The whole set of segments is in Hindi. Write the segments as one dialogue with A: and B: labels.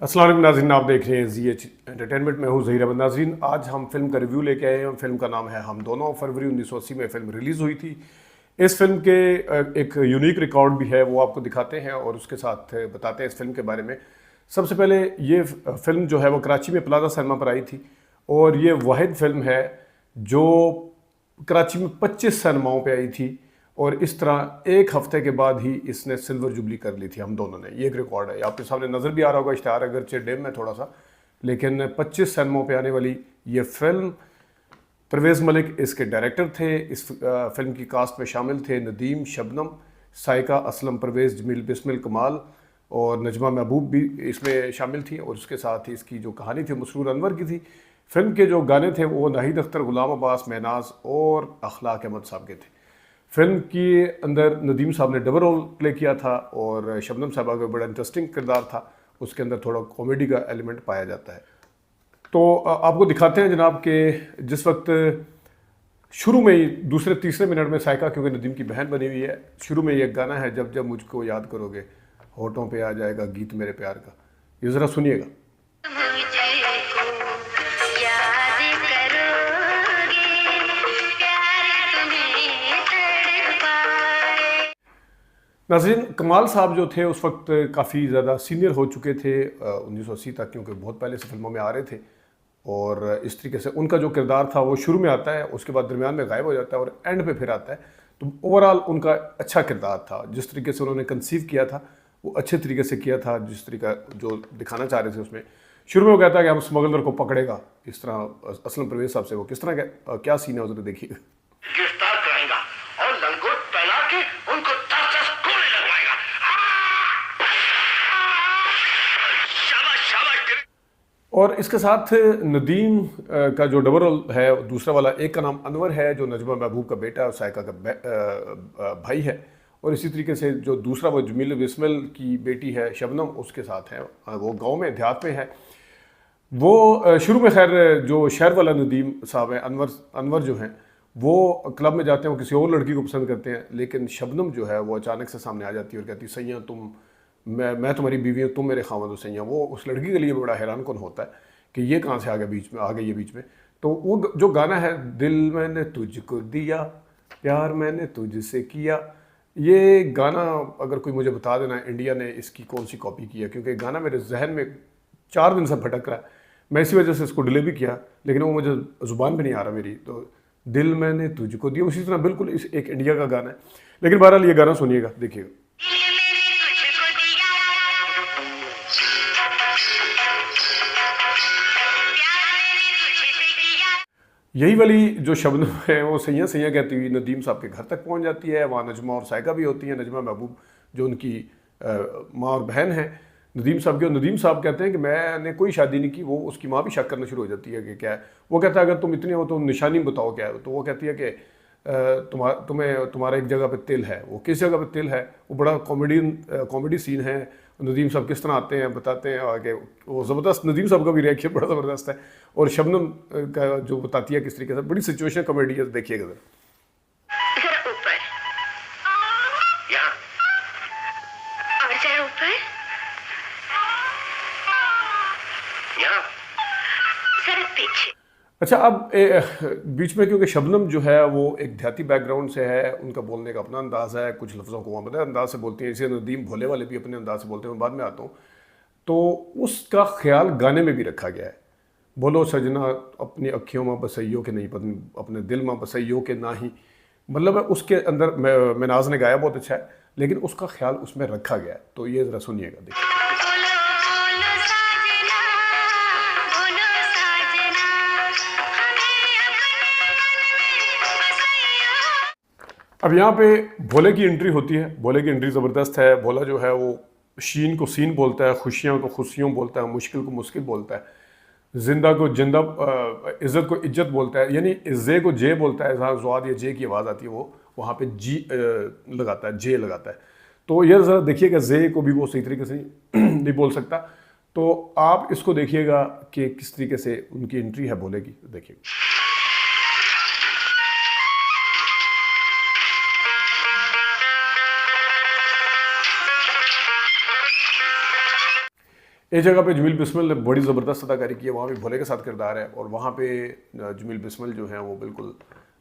A: अस्सलाम वालेकुम नाज़रीन, आप देख रहे हैं ZH एंटरटेनमेंट में हूँ ज़हीर अहमद। नाज़रीन, आज हम फिल्म का रिव्यू लेके आए हैं। फिल्म का नाम है हम दोनों। फरवरी 1980 में फिल्म रिलीज़ हुई थी। इस फिल्म के एक यूनिक रिकॉर्ड भी है, वो आपको दिखाते हैं और उसके साथ बताते हैं इस फिल्म के बारे में। सबसे पहले ये फिल्म जो है वो कराची में प्लाजा सिनेमा पर आई थी और ये वाहिद फिल्म है जो कराची में 25 सिनेमाओं पे आई थी और इस तरह एक हफ्ते के बाद ही इसने सिल्वर जुबली कर ली थी हम दोनों ने। ये एक रिकॉर्ड है, आपके सामने नज़र भी आ रहा होगा इश्तिहार, अगरचे डेम में थोड़ा सा, लेकिन 25 सिनेमाओं पे आने वाली ये फिल्म। परवेज़ मलिक इसके डायरेक्टर थे। इस फिल्म की कास्ट में शामिल थे नदीम, शबनम, साइका असलम, परवेज़, जमील, बिस्मिल, कमाल और नजमा महबूब भी इसमें शामिल थी। और उसके साथ ही इसकी जो कहानी थी मसरूर अनवर की थी। फिल्म के जो गाने थे वो नाहिद अख्तर, गुलाम अब्बास, महनाज और अखलाक अहमद साहब के थे। फिल्म के अंदर नदीम साहब ने डबल रोल प्ले किया था और शबनम साहबा का बड़ा इंटरेस्टिंग किरदार था। उसके अंदर थोड़ा कॉमेडी का एलिमेंट पाया जाता है। तो आपको दिखाते हैं जनाब के जिस वक्त शुरू में ही दूसरे तीसरे मिनट में साइका, क्योंकि नदीम की बहन बनी हुई है, शुरू में ये एक गाना है, जब जब मुझको याद करोगे होठों पे आ जाएगा गीत मेरे प्यार का। ये ज़रा सुनिएगा। नाज़रीन, कमाल साहब जो थे उस वक्त काफ़ी ज़्यादा सीनियर हो चुके थे 1980 तक, क्योंकि बहुत पहले से फिल्मों में आ रहे थे। और इस तरीके से उनका जो किरदार था वो शुरू में आता है, उसके बाद दरमियान में गायब हो जाता है और एंड पे फिर आता है। तो ओवरऑल उनका अच्छा किरदार था। जिस तरीके से उन्होंने कंसीव किया था वो अच्छे तरीके से किया था। जिस तरीका जो दिखाना चाह रहे थे उसमें शुरू में वो कहता है कि हम स्मगलर को पकड़ेगा, इस तरह असलम परवेज साहब से वो किस तरह क्या सीन है उधर देखिए।
B: गिरफ्तार कराएगा और लंगोट पहना के उनको 10-10 गोली लगवाएगा। शाबाश शाबाश।
A: और इसके साथ नदीम का जो डबल रोल है दूसरा वाला, एक का नाम अनवर है जो नजमा महबूब का बेटा और साइका का भाई है। और इसी तरीके से जो दूसरा वो जमील बिस्मिल की बेटी है शबनम, उसके साथ है। वो गांव में देहात में है। वो शुरू में खैर जो शहर वाला नदीम साहब है, अनवर अनवर जो हैं, वो क्लब में जाते हैं, वो किसी और लड़की को पसंद करते हैं। लेकिन शबनम जो है वो अचानक से सामने आ जाती है और कहती है, सैया तुम, मैं तुम्हारी बीवी हूँ, तुम मेरे खामद हो सैया। वो उस लड़की के लिए बड़ा हैरान कौन होता है कि ये कहाँ से आ गया बीच में, आ गई ये बीच में। तो वो जो गाना है, दिल मैंने तुझको दिया, प्यार मैंने तुझसे किया, ये गाना अगर कोई मुझे बता देना इंडिया ने इसकी कौन सी कॉपी की है, क्योंकि गाना मेरे जहन में 4 दिन से भटक रहा है। मैं इसी वजह से इसको डिले भी किया, लेकिन वो मुझे ज़ुबान पे नहीं आ रहा मेरी। तो दिल मैंने तुझको दिया उसी तरह बिल्कुल इस एक इंडिया का गाना है। लेकिन बहरहाल ये गाना सुनिएगा, देखिएगा। यही वाली जो शबनम है वो सैया सैया कहती हुई नदीम साहब के घर तक पहुंच जाती है। वहाँ नजमा और साइका भी होती हैं, नजमा महबूब जो उनकी माँ और बहन है नदीम साहब की। और नदीम साहब कहते हैं कि मैंने कोई शादी नहीं की। वो उसकी माँ भी शक करना शुरू हो जाती है कि क्या है। वो कहता है अगर तुम इतने हो तो निशानी बताओ क्या है। तो वो कहती है कि तुम्हारा एक जगह पे तिल है। वो किस जगह पे तिल है, वो बड़ा कॉमेडी सीन है। नदीम साहब किस तरह आते हैं, बताते हैं आगे। वो ज़बरदस्त, नदीम साहब का भी रिएक्शन बड़ा ज़बरदस्त है। और शबनम का जो बताती है किस तरीके से, बड़ी सिचुएशन कॉमेडी है, देखिएगा जरा।
B: ऊपर यहाँ और जरा ऊपर यहाँ जरा पीछे।
A: अच्छा, अब बीच में क्योंकि शबनम जो है वो एक देहाती बैकग्राउंड से है, उनका बोलने का अपना अंदाज़ है, कुछ लफ्ज़ों को वो अपने अंदाज से बोलती हैं। इसे नदीम भोले वाले भी अपने अंदाज से बोलते हैं, मैं बाद में आता हूँ। तो उसका ख्याल गाने में भी रखा गया है। बोलो सजना अपनी अखियों में बसइयों के नहीं, अपने दिल में बसइयों के ना ही। मतलब उसके अंदर महनाज ने गाया बहुत अच्छा है, लेकिन उसका ख्याल उसमें रखा गया है। तो ये ज़रा सुनिएगा, देखिए। अब यहाँ पे भोले की एंट्री होती है। भोले की एंट्री ज़बरदस्त है। भोला जो है वो शीन को सीन बोलता है, खुशियों को खुशियों बोलता है, मुश्किल को मुश्किल बोलता है, जिंदा को जिंदा, इज़्ज़त को इज्जत बोलता है। यानी जे को जे बोलता है, जहाँ ज़्वाद या जे की आवाज़ आती है वो वहाँ पे जी लगाता है, जे लगाता है। तो यह ज़रा देखिएगा, जे को भी वो सही तरीके से नहीं बोल सकता। तो आप इसको देखिएगा कि किस तरीके से उनकी एंट्री है भोले की, देखिएगा। एक जगह पे जमील बिस्मिल ने बड़ी ज़बरदस्त अदाकारी की है, वहाँ पे भोले के साथ किरदार है और वहाँ पे जमील बिस्मिल जो है वो बिल्कुल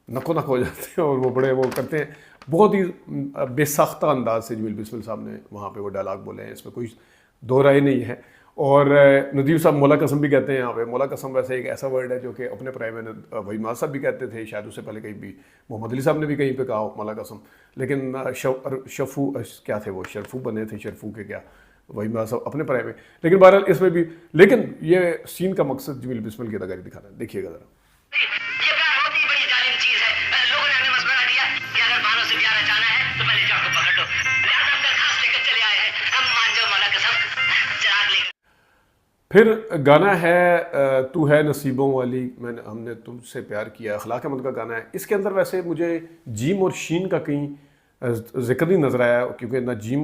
A: नको नक हो जाते हैं और वो बड़े वो करते हैं, बहुत ही बेसाख्ता अंदाज से जमील बिस्मिल साहब ने वहाँ पे वो डायलॉग बोले हैं, इसमें कोई दो राय नहीं है। और नदीम साहब मौला कसम भी कहते हैं यहाँ पे। मौला कसम वैसे एक ऐसा वर्ड है जो कि अपने प्राइम में वही माज साहब भी कहते थे, शायद उससे पहले कहीं भी मोहम्मद अली साहब ने भी कहीं पे कहा हो मौला कसम, लेकिन शफू क्या थे वो, शरफू बने थे, शरफू के क्या, वही माज साहब अपने प्राइम में। लेकिन बहरहाल इसमें भी, लेकिन ये सीन का मकसद जमील बिस्मिल की अदाकारी दिखाना है, देखिएगा ज़रा।
B: ये प्यार होती बड़ी जालिम चीज है। लोगों ने हमें मशवरा दिया कि अगर बालों से प्यार रचाना है तो पहले जड़ को पकड़ लो। लिहाजा हम दरखास्त लेकर चले आए हैं, हम मान जाओ मौला कसम, चिराग लेकर।
A: फिर गाना है तू है नसीबों वाली, हमने तुमसे प्यार किया, अखलाक अहमद का गाना है। इसके अंदर वैसे मुझे जीम और शीन का कहीं जिक्र नहीं नजर आया, क्योंकि ना जीम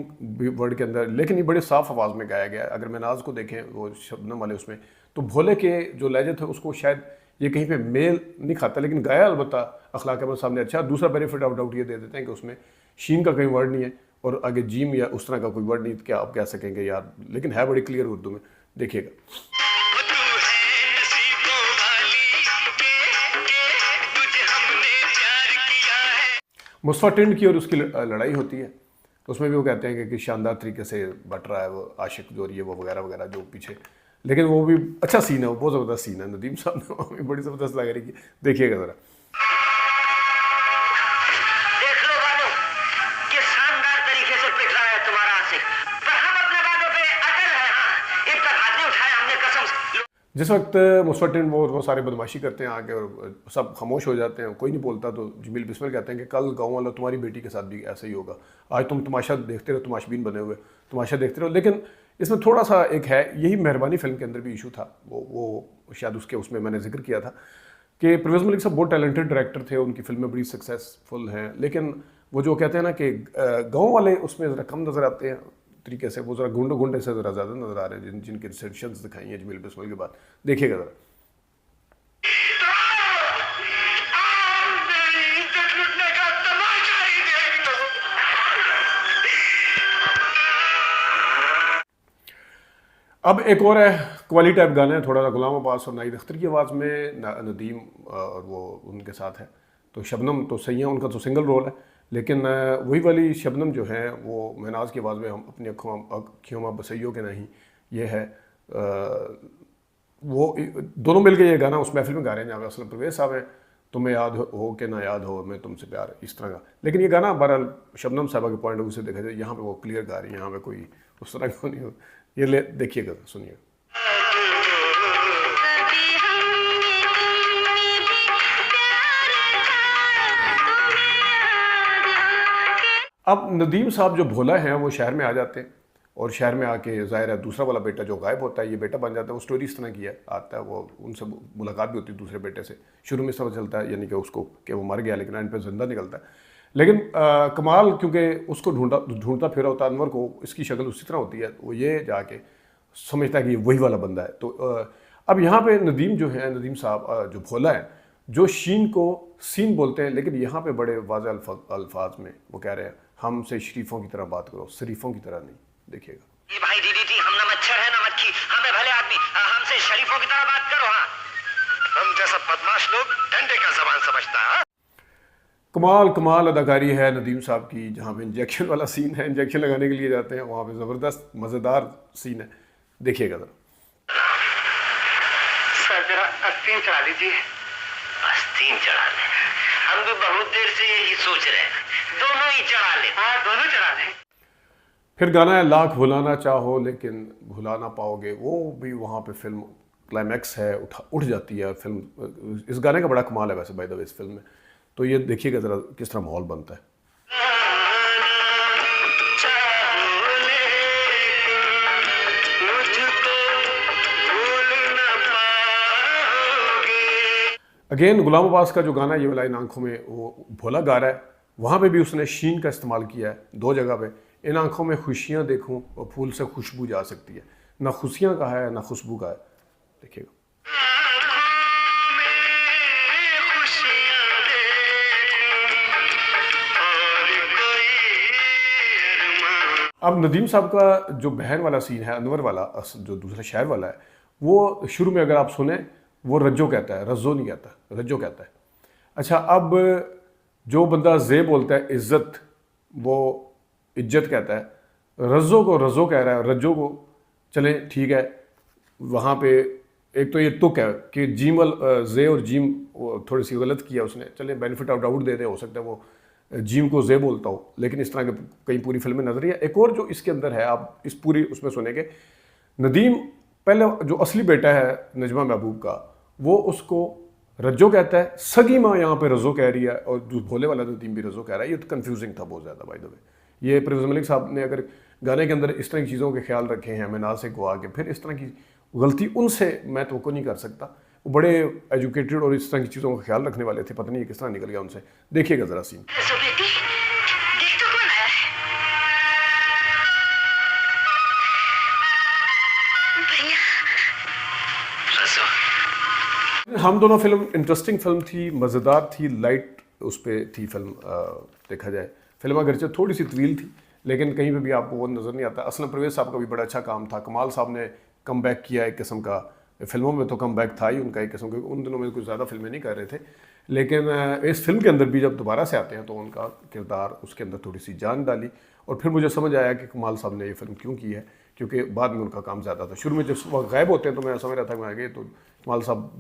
A: वर्ड के अंदर, लेकिन ये बड़े साफ आवाज़ में गाया गया है। अगर महनाज को देखें वो शबनम वाले उसमें, तो भोले के जो लहजे थे उसको शायद ये कहीं पे मेल नहीं खाता, लेकिन गाया अलबत्ता अखलाक अहमद साहब ने अच्छा। दूसरा बेनिफिट ऑफ डाउट ये दे देते हैं कि उसमें शीन का कहीं वर्ड नहीं है और आगे जीम या उस तरह का कोई वर्ड नहीं, क्या आप कह सकेंगे यार, लेकिन है बड़ी क्लियर उर्दू में, देखिएगा। मुस्तफा टिंड की और उसकी लड़ाई होती है, उसमें भी वो कहते हैं कि शानदार तरीके से बट रहा है वो आशिक जो ये वो वगैरह वगैरह जो पीछे, लेकिन वो भी अच्छा सीन है, वो बहुत ज़बरदस्त सीन है। नदीम साहब ने वहाँ भी बड़ी ज़बरदस्त लगाई की, देखिएगा ज़रा।
B: देख लो वालों, ये शानदार तरीके से पिट रहा है तुम्हारा आशिक, पर हम अपने वादों पे अटल हैं। हाँ, इन तक हाथ नहीं उठाया हमने कसम से।
A: जिस वक्त मुस्तफा टिंड वो सारे बदमाशी करते हैं आके और सब खामोश हो जाते हैं, कोई नहीं बोलता, तो जमील बिस्मिल कहते हैं कि कल गाँव वाला तुम्हारी बेटी के साथ भी ऐसा ही होगा, आज तुम तमाशा देखते रहो, तमाशबीन बने हुए तमाशा देखते रहो। लेकिन इसमें थोड़ा सा एक है, यही मेहरबानी फिल्म के अंदर भी इशू था, वो शायद उसमें मैंने जिक्र किया था कि परवेज़ मलिक साहब बहुत टैलेंटेड डायरेक्टर थे, उनकी फिल्में बड़ी सक्सेसफुल हैं, लेकिन वो जो कहते हैं ना कि गाँव वाले उसमें ज़रा कम नज़र आते हैं तरीके से, वो ज़रा गुंडे से ज़रा ज़्यादा नज़र आ रहे हैं जिनकी रिसेप्शंस दिखाई हैं जमील बिस्मिल के बाद, देखिएगा ज़रा। अब एक और है क्वालिटी टाइप गाना है, थोड़ा सा गुलाम अब्बास और नाहिद अख्तर की आवाज़ में, नदीम और वो उनके साथ है, तो शबनम तो सही है, उनका तो सिंगल रोल है, लेकिन वही वाली शबनम जो है वो महनाज की आवाज़ में हम अपनी अखियों में बसैयों के नहीं, ये है वो दोनों मिलकर ये गाना उस महफिल में गा रहे हैं जहाँ पे असल परवेज़ साहब हैं, तुम्हें याद हो कि ना याद हो मैं तुमसे प्यार, इस तरह का। लेकिन ये गाना बहरहाल शबनम साहबा के पॉइंट ऑफ व्यू से देखा जाए, यहाँ पे वो क्लियर गा रही है, यहाँ पे कोई उस तरह का नहीं हो। ये ले देखिएगा, सुनिए। अब नदीम साहब जो भोला हैं वो शहर में आ जाते हैं और शहर में आके ज़ाहिर है दूसरा वाला बेटा जो गायब होता है ये बेटा बन जाता है। वो स्टोरी इस तरह की है, आता है वो, उनसे मुलाकात भी होती है दूसरे बेटे से, शुरू में सब चलता है यानी कि उसको कि वो मर गया, लेकिन एंड पे जिंदा निकलता है। लेकिन कमाल क्योंकि उसको ढूंढता फिरा होता है, अनवर को इसकी शक्ल उसी तरह होती है, वो ये जाके समझता है कि ये वही वाला बंदा है। तो अब यहाँ पे नदीम जो है, नदीम साहब जो भोला है, जो शीन को सीन बोलते हैं, लेकिन यहाँ पे बड़े वाज़े अल्फाज में वो कह रहे हैं हमसे शरीफों की तरह बात करो, शरीफों की तरह नहीं। देखिएगा।
B: ये भाई दीदी थी, हम ना मच्छर है ना मक्खी, हमें भले आदमी, हमसे शरीफों की तरह बात करो। हाँ, हम जैसा बदमाश लोग डंडे का ज़बान समझता है।
A: कमाल अदाकारी है नदीम साहब की। जहाँ पे इंजेक्शन वाला सीन है, इंजेक्शन लगाने के लिए जाते हैं, वहाँ पे ज़बरदस्त मज़ेदार सीन है, देखिएगा ज़रा।
B: सर जरा अस्तीन चढ़ा लीजिए। अस्तीन चढ़ा ले, हम भी बहुत देर से यही सोच रहे हैं, दोनों ही चढ़ा ले। हाँ, दोनों चढ़ा ले।
A: फिर गाना है लाख भुलाना चाहो लेकिन भुला ना पाओगे, वो भी वहाँ पे फिल्म क्लाइमैक्स है, उठ जाती है फिल्म। इस गाने का बड़ा कमाल है वैसे बाय द वे इस फिल्म में, तो ये देखिएगा ज़रा किस तरह माहौल बनता है। अगेन गुलाम अब्बास का जो गाना ये वाला इन आंखों में, वो भोला गा रहा है, वहाँ पे भी उसने शीन का इस्तेमाल किया है दो जगह पे। इन आंखों में खुशियाँ देखूँ और फूल से खुशबू जा सकती है, ना खुशियाँ का है ना खुशबू का है, देखिएगा। अब नदीम साहब का जो बहन वाला सीन है, अनवर वाला, जो दूसरा शहर वाला है, वो शुरू में अगर आप सुने, वो रज्जो कहता है, रज्जो नहीं कहता, रज्जो कहता है। अच्छा, अब जो बंदा जे बोलता है इज्जत, वो इज्जत कहता है, रज्जो को रज्जो कह रहा है, रज्जो को चले ठीक है। वहाँ पे एक तो ये तुक है कि जीमल जे और जीम थोड़ी सी गलत किया उसने, चले बेनिफिट ऑफ डाउट दे दे, हो सकता है वो जीम को जे बोलता हो, लेकिन इस तरह के कई पूरी फिल्में नजर आई है। एक और जो इसके अंदर है, आप इस पूरी उसमें सुनेंगे, नदीम पहले जो असली बेटा है नजमा महबूब का, वो उसको रज्जो कहता है, सगी माँ यहाँ पे रज़ो कह रही है, और जो भोले वाला नदीम भी रज़ो कह रहा है। ये तो कन्फ्यूजिंग था बहुत ज़्यादा, बाय द वे। ये परवेज़ मलिक साहब ने अगर गाने के अंदर इस तरह की चीज़ों के ख्याल रखे हैं, मैं ना से को आगे, फिर इस तरह की गलती उनसे मैं तो नहीं कर सकता। वो बड़े एजुकेटेड और इस तरह की चीज़ों का ख्याल रखने वाले थे, पता नहीं किस तरह निकल गया उनसे। देखिएगा ज़रा सीन।
B: रज़ो बेटी, देख तो कौन आया है। भैया, रज़ो।
A: हम दोनों फिल्म इंटरेस्टिंग फिल्म थी, मज़ेदार थी, लाइट उस पर थी फिल्म। देखा जाए फिल्म अगरचे थोड़ी सी तवील थी, लेकिन कहीं पे भी आपको वो नज़र नहीं आता। असलम परवेज़ साहब का भी बड़ा अच्छा काम था, कमाल साहब ने कम बैक किया एक किस्म का, फिल्मों में तो कम बैक था ही उनका एक किस्म का, उन दिनों में कुछ ज़्यादा फिल्में नहीं कर रहे थे, लेकिन इस फिल्म के अंदर भी जब दोबारा से आते हैं तो उनका किरदार, उसके अंदर थोड़ी सी जान डाली। और फिर मुझे समझ आया कि कमाल साहब ने ये फिल्म क्यों की है, क्योंकि बाद में उनका काम ज़्यादा था। शुरू में जब वह गायब होते हैं तो मैं समझ रहा था कि आगे तो कमाल साहब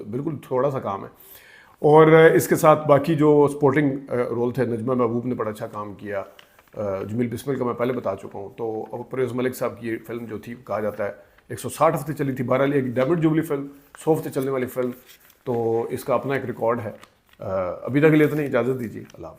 A: बिल्कुल थोड़ा सा काम है। और इसके साथ बाकी जो सपोर्टिंग रोल थे, नजमा महबूब ने बड़ा अच्छा काम किया, जमील बिस्मिल का मैं पहले बता चुका हूँ। तो अब परवेज़ मलिक साहब की ये फिल्म जो थी, कहा जाता है 160 हफ्ते चली थी, 12 एक डायमंड जुबली फिल्म, 100 हफ्ते चलने वाली फिल्म, तो इसका अपना एक रिकॉर्ड है। अभी तक के लिए इतनी इजाज़त दीजिए, अल्लाह हाफ़िज़।